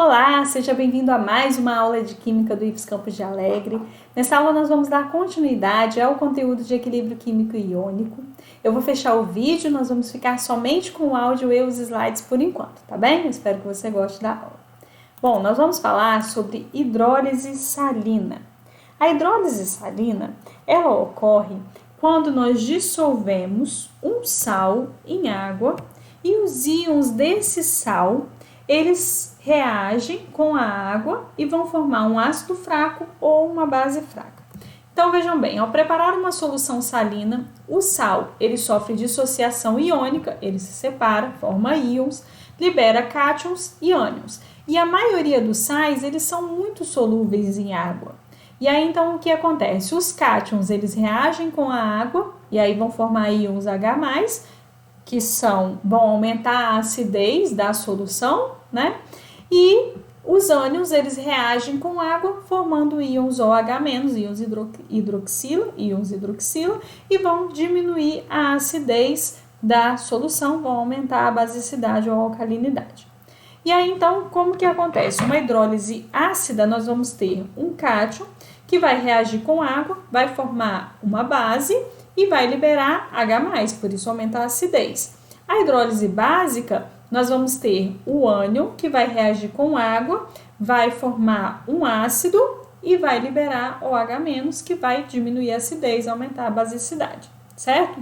Olá, seja bem-vindo a mais uma aula de Química do IFES Campos de Alegre. Nessa aula nós vamos dar continuidade ao conteúdo de equilíbrio químico e iônico. Eu vou fechar o vídeo, nós vamos ficar somente com o áudio e os slides por enquanto, tá bem? Eu espero que você goste da aula. Bom, nós vamos falar sobre hidrólise salina. A hidrólise salina, ela ocorre quando nós dissolvemos um sal em água e os íons desse sal eles reagem com a água e vão formar um ácido fraco ou uma base fraca. Então vejam bem, ao preparar uma solução salina, o sal ele sofre dissociação iônica, ele se separa, forma íons, libera cátions e ânions. E a maioria dos sais eles são muito solúveis em água. E aí então o que acontece? Os cátions eles reagem com a água e aí vão formar íons H+, que vão aumentar a acidez da solução, né? E os ânions, eles reagem com água, formando íons OH-, íons hidroxila, e vão diminuir a acidez da solução, vão aumentar a basicidade ou alcalinidade. E aí, então, como que acontece? Uma hidrólise ácida, nós vamos ter um cátion que vai reagir com água, vai formar uma base e vai liberar H+, por isso aumenta a acidez. A hidrólise básica, nós vamos ter o ânion, que vai reagir com água, vai formar um ácido e vai liberar OH-, que vai diminuir a acidez, aumentar a basicidade, certo?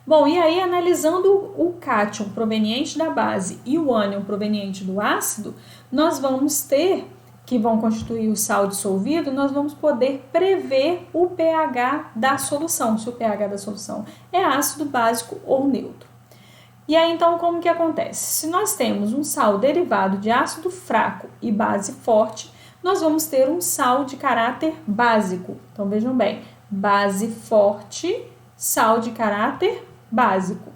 Bom, e aí analisando o cátion proveniente da base e o ânion proveniente do ácido, nós vamos ter, que vão constituir o sal dissolvido, nós vamos poder prever o pH da solução, se o pH da solução é ácido, básico ou neutro. E aí, então, como que acontece? Se nós temos um sal derivado de ácido fraco e base forte, nós vamos ter um sal de caráter básico. Então, vejam bem, base forte, sal de caráter básico.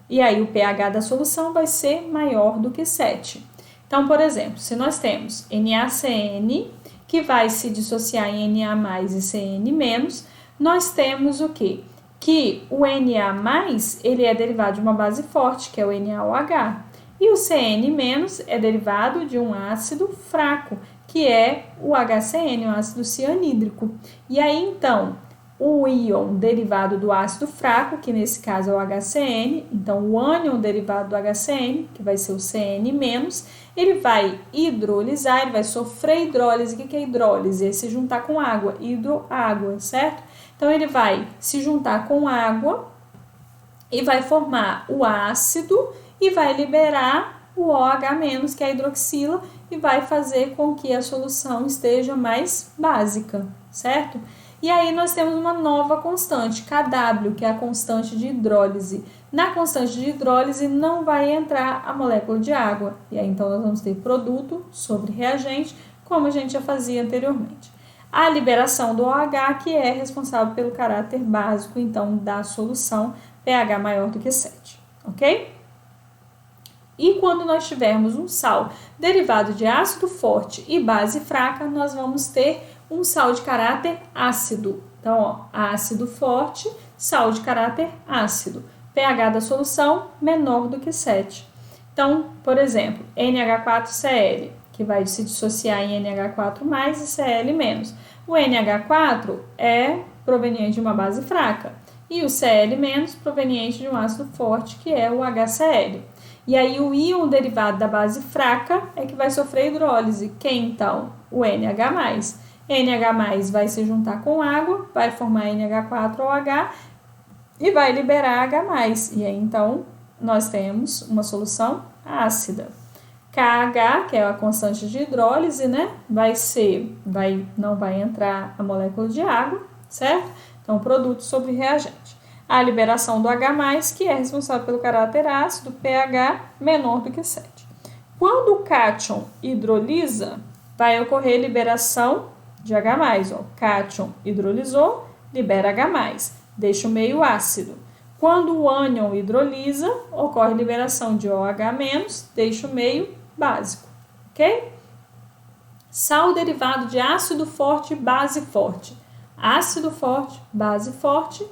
E aí, o pH da solução vai ser maior do que 7. Então, por exemplo, se nós temos NaCN, que vai se dissociar em Na+, e Cn-, nós temos o quê? Que o Na+, ele é derivado de uma base forte, que é o NaOH, e o Cn- é derivado de um ácido fraco, que é o HCN, o ácido cianídrico. E aí, então, o íon derivado do ácido fraco, que nesse caso é o HCN, então o ânion derivado do HCN, que vai ser o Cn-, ele vai hidrolisar, ele vai sofrer hidrólise. O que é hidrólise? É se juntar com água, hidroágua, certo? Então, ele vai se juntar com água e vai formar o ácido e vai liberar o OH-, que é a hidroxila, e vai fazer com que a solução esteja mais básica, certo? E aí, nós temos uma nova constante, Kw, que é a constante de hidrólise. Na constante de hidrólise não vai entrar a molécula de água. E aí, então, nós vamos ter produto sobre reagente, como a gente já fazia anteriormente. A liberação do OH, que é responsável pelo caráter básico, então, da solução, pH maior do que 7, ok? E quando nós tivermos um sal derivado de ácido forte e base fraca, nós vamos ter um sal de caráter ácido. Então, ó, ácido forte, sal de caráter ácido. pH da solução menor do que 7. Então, por exemplo, NH4Cl, que vai se dissociar em NH4+, e Cl-. O NH4 é proveniente de uma base fraca e o Cl- proveniente de um ácido forte, que é o HCl. E aí o íon derivado da base fraca é que vai sofrer hidrólise, que então o NH+. NH+ vai se juntar com água, vai formar NH4OH e vai liberar H+. E aí então nós temos uma solução ácida. KH, que é a constante de hidrólise, né? Não vai entrar a molécula de água, certo? Então, produto sobre reagente. A liberação do H+, que é responsável pelo caráter ácido, pH menor do que 7. Quando o cátion hidrolisa, vai ocorrer liberação de H+. Ó. Cátion hidrolisou, libera H+, deixa o meio ácido. Quando o ânion hidrolisa, ocorre liberação de OH-, deixa o meio básico, ok? Sal derivado de ácido forte e base forte. Ácido forte, base forte,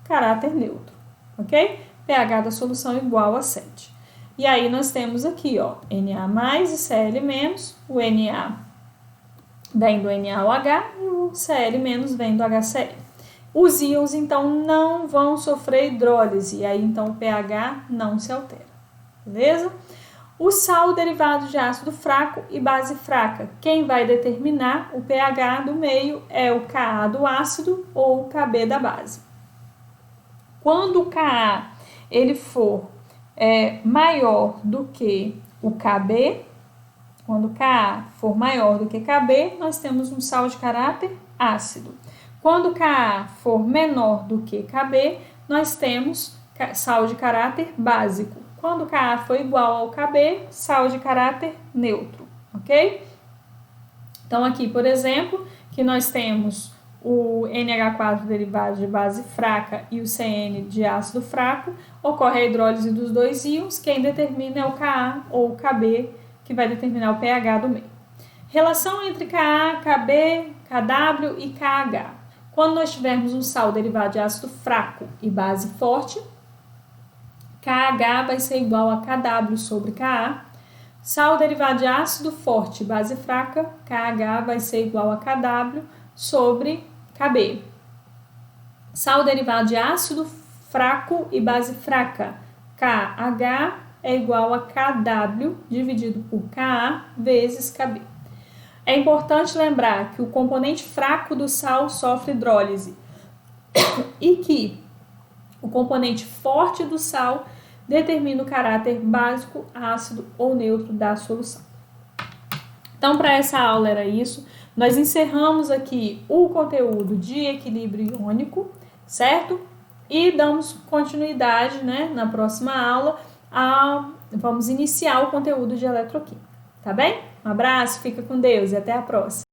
caráter neutro, ok? pH da solução igual a 7. E aí nós temos aqui, ó, Na+ e Cl-, o Na vem do Na ao H e o Cl- vem do HCl. Os íons, então, não vão sofrer hidrólise, e aí, então, o pH não se altera, beleza? O sal derivado de ácido fraco e base fraca. Quem vai determinar o pH do meio é o Ka do ácido ou o Kb da base. Quando o Ka ele for maior do que o Kb, quando Ka for maior do que Kb, nós temos um sal de caráter ácido. Quando Ka for menor do que Kb, nós temos sal de caráter básico. Quando Ka for igual ao Kb, sal de caráter neutro, ok? Então, aqui, por exemplo, que nós temos o NH4 derivado de base fraca e o CN de ácido fraco, ocorre a hidrólise dos dois íons, quem determina é o Ka ou o Kb, que vai determinar o pH do meio. Relação entre Ka, Kb, Kw e KH. Quando nós tivermos um sal derivado de ácido fraco e base forte, KH vai ser igual a Kw sobre Ka. Sal derivado de ácido forte e base fraca, KH vai ser igual a Kw sobre Kb. Sal derivado de ácido fraco e base fraca, KH é igual a Kw dividido por Ka vezes Kb. É importante lembrar que o componente fraco do sal sofre hidrólise e que o componente forte do sal determina o caráter básico, ácido ou neutro da solução. Então, para essa aula era isso. Nós encerramos aqui o conteúdo de equilíbrio iônico, certo? E damos continuidade, né, na próxima aula. Vamos iniciar o conteúdo de eletroquímica, tá bem? Um abraço, fica com Deus e até a próxima.